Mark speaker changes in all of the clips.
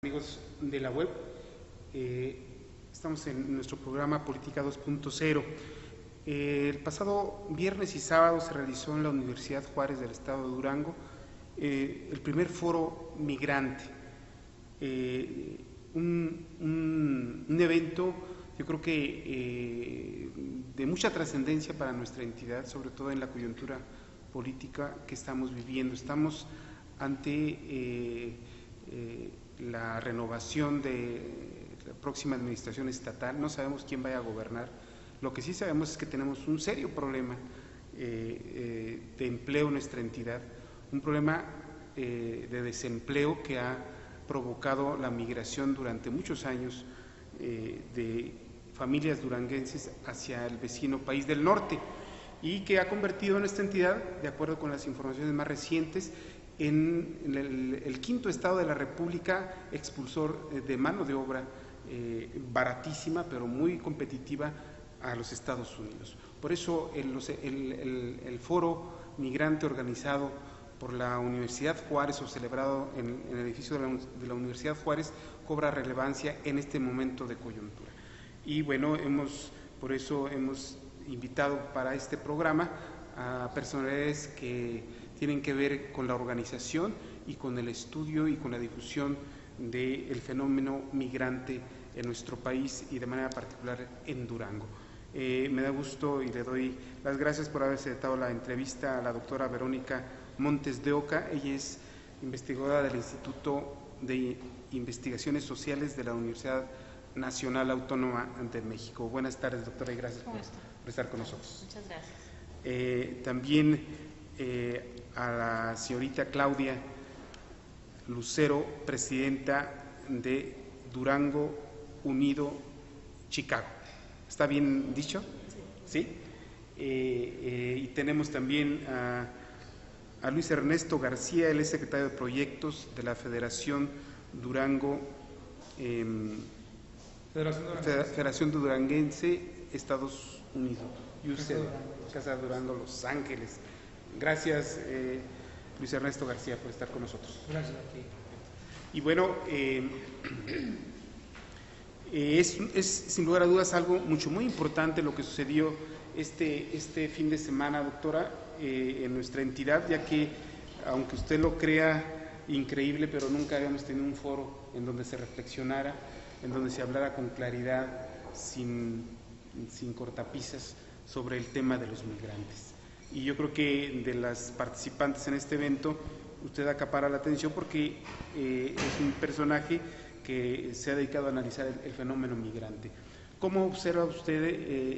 Speaker 1: Amigos de la web, estamos en nuestro programa Política 2.0. El pasado viernes y sábado se realizó en la Universidad Juárez del Estado de Durango el primer foro migrante, un evento yo creo que de mucha trascendencia para nuestra entidad, sobre todo en la coyuntura política que estamos viviendo. Estamos ante la renovación de la próxima administración estatal. No sabemos quién vaya a gobernar. Lo que sí sabemos es que tenemos un serio problema de empleo en nuestra entidad, un problema de desempleo que ha provocado la migración durante muchos años de familias duranguenses hacia el vecino país del norte, y que ha convertido a nuestra entidad, de acuerdo con las informaciones más recientes, en el quinto estado de la República expulsor de mano de obra baratísima, pero muy competitiva a los Estados Unidos. Por eso el foro migrante organizado por la Universidad Juárez o celebrado en el edificio de la Universidad Juárez cobra relevancia en este momento de coyuntura. Y bueno, por eso hemos invitado para este programa a personalidades que tienen que ver con la organización y con el estudio y con la difusión del fenómeno migrante en nuestro país y de manera particular en Durango. Me da gusto y le doy las gracias por haberse dado la entrevista a la doctora Verónica Montes de Oca. Ella es investigadora del Instituto de Investigaciones Sociales de la Universidad Nacional Autónoma de México. Buenas tardes, doctora, y gracias por estar con nosotros.
Speaker 2: Muchas gracias.
Speaker 1: También a la señorita Claudia Lucero, presidenta de Durango Unido Chicago. ¿Está bien dicho? Sí. Y tenemos también a Luis Ernesto García, él es secretario de Proyectos de la Federación Durango, Federación Duranguense, Estados Unidos, UCD, Casa de Durango, Los Ángeles. Gracias, Luis Ernesto García, por estar con nosotros.
Speaker 3: Gracias a ti.
Speaker 1: Y bueno, es sin lugar a dudas algo muy importante lo que sucedió este fin de semana, doctora, en nuestra entidad, ya que, aunque usted lo crea increíble, pero nunca habíamos tenido un foro en donde se reflexionara, en donde se hablara con claridad, sin cortapisas, sobre el tema de los migrantes. Y yo creo que de las participantes en este evento, usted acapara la atención porque es un personaje que se ha dedicado a analizar el fenómeno migrante. ¿Cómo observa usted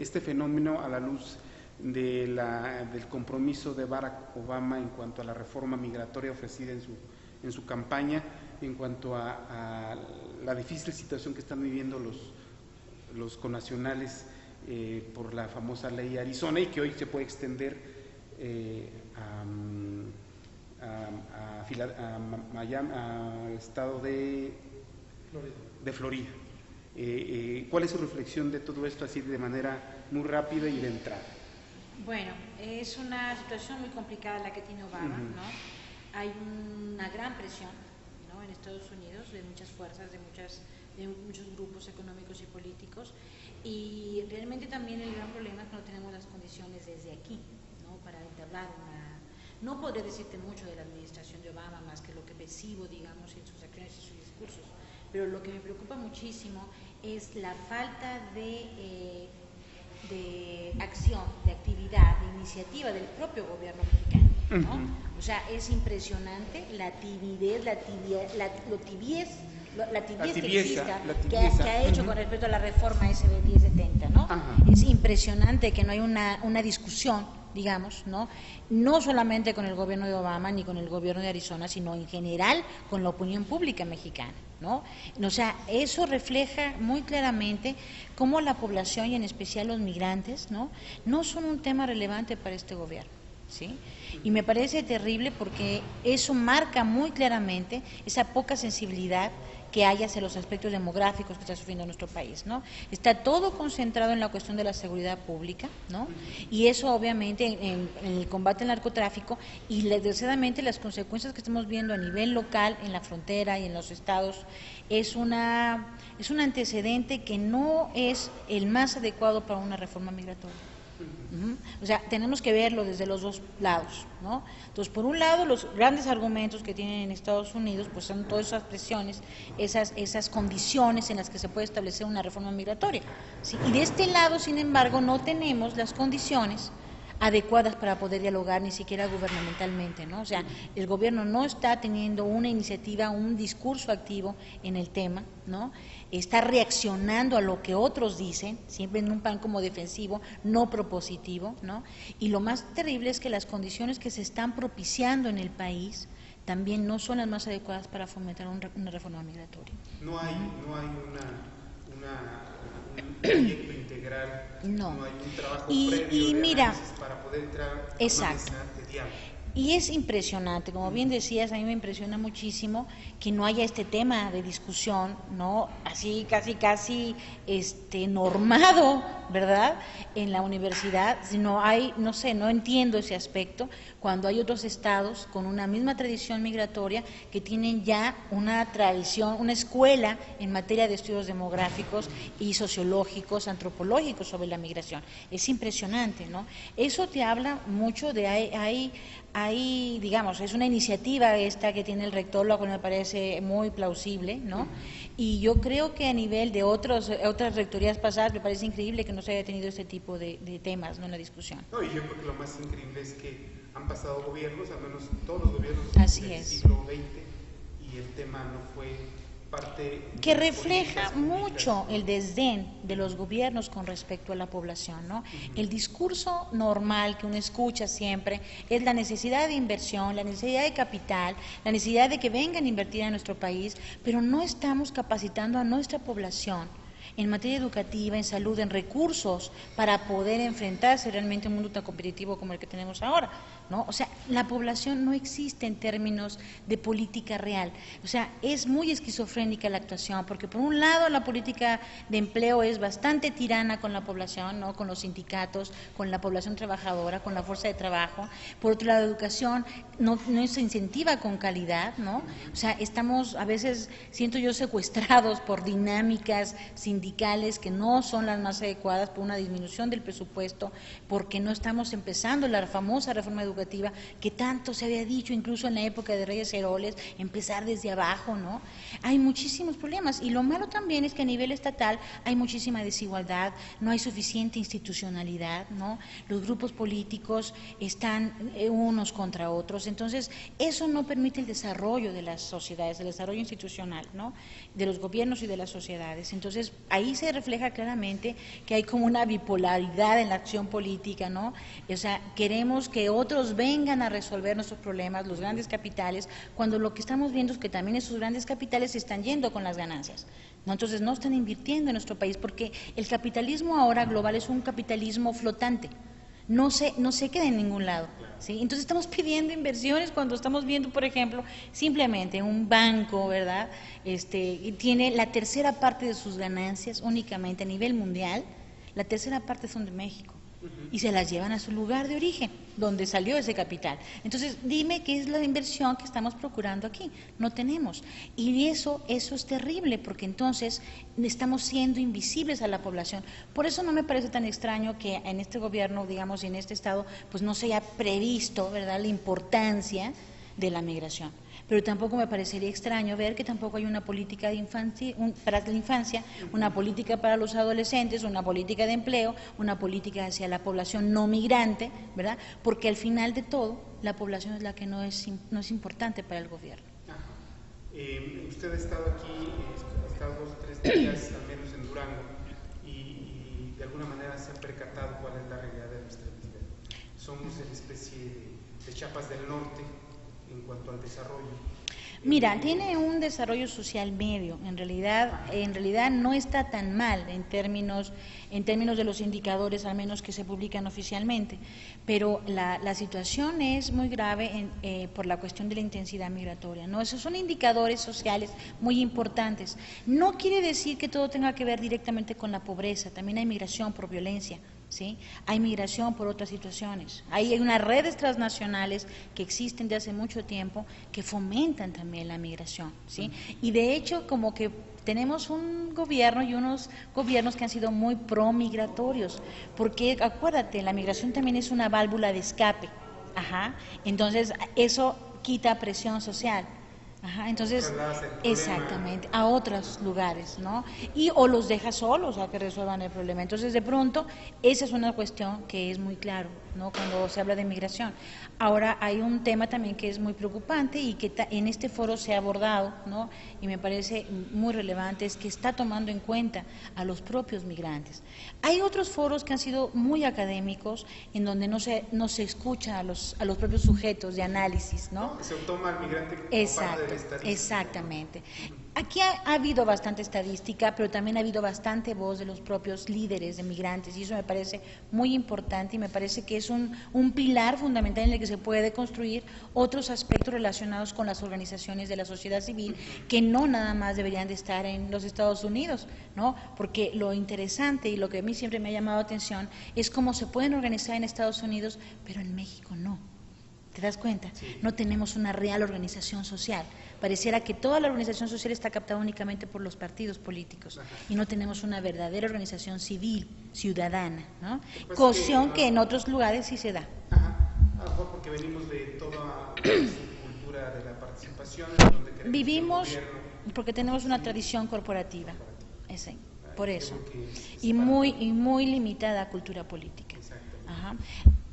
Speaker 1: este fenómeno a la luz del compromiso de Barack Obama en cuanto a la reforma migratoria ofrecida en su campaña, en cuanto a la difícil situación que están viviendo los connacionales por la famosa ley Arizona, y que hoy se puede extender al estado de Florida? ¿Cuál es su reflexión de todo esto, así de manera muy rápida y de entrada?
Speaker 2: Bueno, es una situación muy complicada la que tiene Obama, ¿no? Hay una gran presión, ¿no?, en Estados Unidos de muchas fuerzas, de muchos grupos económicos y políticos, y realmente también el gran problema es que no tenemos las condiciones desde aquí, ¿no?, para entablar no podría decirte mucho de la administración de Obama más que lo que percibo, digamos, en sus acciones y sus discursos, pero lo que me preocupa muchísimo es la falta de acción, de actividad, de iniciativa del propio gobierno mexicano, ¿no? O sea, es impresionante la tibieza que ha hecho con respecto a la reforma SB 1070, ¿no? Es impresionante que no hay una discusión, digamos, no solamente con el gobierno de Obama ni con el gobierno de Arizona, sino en general con la opinión pública mexicana, ¿no? O sea, eso refleja muy claramente cómo la población, y en especial los migrantes, no son un tema relevante para este gobierno, ¿sí? Y me parece terrible porque eso marca muy claramente esa poca sensibilidad que hay hacia los aspectos demográficos que está sufriendo nuestro país, ¿no? Está todo concentrado en la cuestión de la seguridad pública, ¿no? Y eso obviamente en el combate al narcotráfico y desgraciadamente las consecuencias que estamos viendo a nivel local, en la frontera y en los estados, es un antecedente que no es el más adecuado para una reforma migratoria. O sea, tenemos que verlo desde los dos lados, ¿no? Entonces, por un lado, los grandes argumentos que tienen en Estados Unidos, pues son todas esas presiones, esas condiciones en las que se puede establecer una reforma migratoria, ¿sí? Y de este lado, sin embargo, no tenemos las condiciones adecuadas para poder dialogar ni siquiera gubernamentalmente, ¿no? O sea, el gobierno no está teniendo una iniciativa, un discurso activo en el tema, ¿no? Está reaccionando a lo que otros dicen, siempre en un plan como defensivo, no propositivo, ¿no? Y lo más terrible es que las condiciones que se están propiciando en el país también no son las más adecuadas para fomentar una reforma migratoria.
Speaker 1: No hay un proyecto integral, no hay un trabajo previo de análisis para poder entrar a una mesa de diálogo.
Speaker 2: Y es impresionante, como bien decías, a mí me impresiona muchísimo que no haya este tema de discusión, ¿no? Así casi normado, ¿verdad? En la universidad, sino hay, no sé, no entiendo ese aspecto, cuando hay otros estados con una misma tradición migratoria que tienen ya una tradición, una escuela en materia de estudios demográficos y sociológicos, antropológicos sobre la migración. Es impresionante, ¿no? Eso te habla mucho de hay, digamos, es una iniciativa esta que tiene el rector, lo cual me parece muy plausible, ¿no? Y yo creo que a nivel de otras rectorías pasadas me parece increíble que no se haya tenido este tipo de temas, ¿no?, en la discusión.
Speaker 1: No, y yo creo que lo más increíble es que han pasado gobiernos, al menos todos los gobiernos del siglo XX, y el tema no fue parte
Speaker 2: que refleja mucho el desdén de los gobiernos con respecto a la población, ¿no? El discurso normal que uno escucha siempre es la necesidad de inversión, la necesidad de capital, la necesidad de que vengan a invertir en nuestro país, pero no estamos capacitando a nuestra población en materia educativa, en salud, en recursos, para poder enfrentarse realmente a un mundo tan competitivo como el que tenemos ahora, ¿no? O sea, la población no existe en términos de política real. O sea, es muy esquizofrénica la actuación, porque por un lado la política de empleo es bastante tirana con la población, ¿no?, con los sindicatos, con la población trabajadora, con la fuerza de trabajo. Por otro lado, la educación no se incentiva con calidad, ¿no? O sea, estamos a veces, siento yo, secuestrados por dinámicas sindicales que no son las más adecuadas, por una disminución del presupuesto, porque no estamos empezando la famosa reforma educativa que tanto se había dicho incluso en la época de Reyes Heroles, empezar desde abajo, ¿no? Hay muchísimos problemas y lo malo también es que a nivel estatal hay muchísima desigualdad, no hay suficiente institucionalidad, ¿no? Los grupos políticos están unos contra otros, entonces eso no permite el desarrollo de las sociedades, el desarrollo institucional, ¿no?, de los gobiernos y de las sociedades. Entonces ahí se refleja claramente que hay como una bipolaridad en la acción política, ¿no? O sea, queremos que otros vengan a resolver nuestros problemas, los grandes capitales, cuando lo que estamos viendo es que también esos grandes capitales se están yendo con las ganancias, ¿no? Entonces no están invirtiendo en nuestro país, porque el capitalismo ahora global es un capitalismo flotante, no se queda en ningún lado, ¿sí? Entonces estamos pidiendo inversiones cuando estamos viendo, por ejemplo, simplemente un banco, ¿verdad?, tiene la tercera parte de sus ganancias únicamente a nivel mundial, la tercera parte son de México, y se las llevan a su lugar de origen, donde salió ese capital. Entonces, dime qué es la inversión que estamos procurando aquí. No tenemos. Y eso es terrible, porque entonces estamos siendo invisibles a la población. Por eso no me parece tan extraño que en este gobierno, digamos, y en este estado, pues no se haya previsto, ¿verdad?, la importancia de la migración. Pero tampoco me parecería extraño ver que tampoco hay una política de para la infancia, una política para los adolescentes, una política de empleo, una política hacia la población no migrante, ¿verdad? Porque al final de todo, la población es la que no es importante para el gobierno.
Speaker 1: Usted ha estado aquí, ha estado 2 o 3 días, al menos en Durango, y de alguna manera se ha percatado cuál es la realidad de nuestra entidad. Somos una especie de Chiapas del Norte en cuanto al desarrollo.
Speaker 2: Mira, tiene un desarrollo social medio, en realidad no está tan mal en términos de los indicadores, al menos que se publican oficialmente, pero la situación es muy grave por la cuestión de la intensidad migratoria, ¿no? Esos son indicadores sociales muy importantes. No quiere decir que todo tenga que ver directamente con la pobreza, también hay migración por violencia, ¿sí? Hay migración por otras situaciones. Hay unas redes transnacionales que existen de hace mucho tiempo que fomentan también la migración, ¿sí? Y de hecho, como que tenemos un gobierno y unos gobiernos que han sido muy pro-migratorios, porque acuérdate, la migración también es una válvula de escape, ajá. Entonces, eso quita presión social. Ajá, entonces, exactamente, a otros lugares, ¿no? O los deja solos a que resuelvan el problema. Entonces, de pronto, esa es una cuestión que es muy claro, ¿no? Cuando se habla de migración. Ahora, hay un tema también que es muy preocupante y que en este foro se ha abordado, ¿no? Y me parece muy relevante, es que está tomando en cuenta a los propios migrantes. Hay otros foros que han sido muy académicos, en donde no se escucha a los propios sujetos de análisis, ¿no?
Speaker 1: Se toma al migrante como
Speaker 2: Exacto.
Speaker 1: parte de la estadística.
Speaker 2: Exactamente. Aquí ha habido bastante estadística, pero también ha habido bastante voz de los propios líderes de migrantes, y eso me parece muy importante y me parece que es un pilar fundamental en el que se puede construir otros aspectos relacionados con las organizaciones de la sociedad civil, que no nada más deberían de estar en los Estados Unidos, ¿no? Porque lo interesante y lo que a mí siempre me ha llamado la atención es cómo se pueden organizar en Estados Unidos, pero en México no. ¿Te das cuenta?
Speaker 1: Sí.
Speaker 2: No tenemos una real organización social. Pareciera que toda la organización social está captada únicamente por los partidos políticos. Ajá. Y no tenemos una verdadera organización civil, ciudadana, ¿no? Cuestión que en otros lugares sí se da.
Speaker 1: Ajá, porque venimos de toda la cultura de la participación. Donde
Speaker 2: vivimos porque tenemos una tradición corporativa, ese, por eso. Y muy limitada cultura política. Ajá.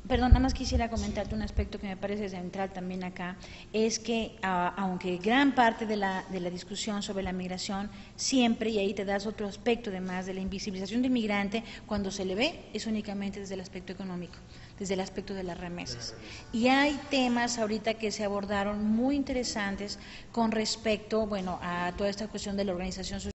Speaker 2: Perdón, nada más quisiera comentarte un aspecto que me parece central también acá, es que aunque gran parte de la discusión sobre la migración siempre, y ahí te das otro aspecto además de la invisibilización del migrante, cuando se le ve es únicamente desde el aspecto económico, desde el aspecto de las remesas. Y hay temas ahorita que se abordaron muy interesantes con respecto, bueno, a toda esta cuestión de la organización social.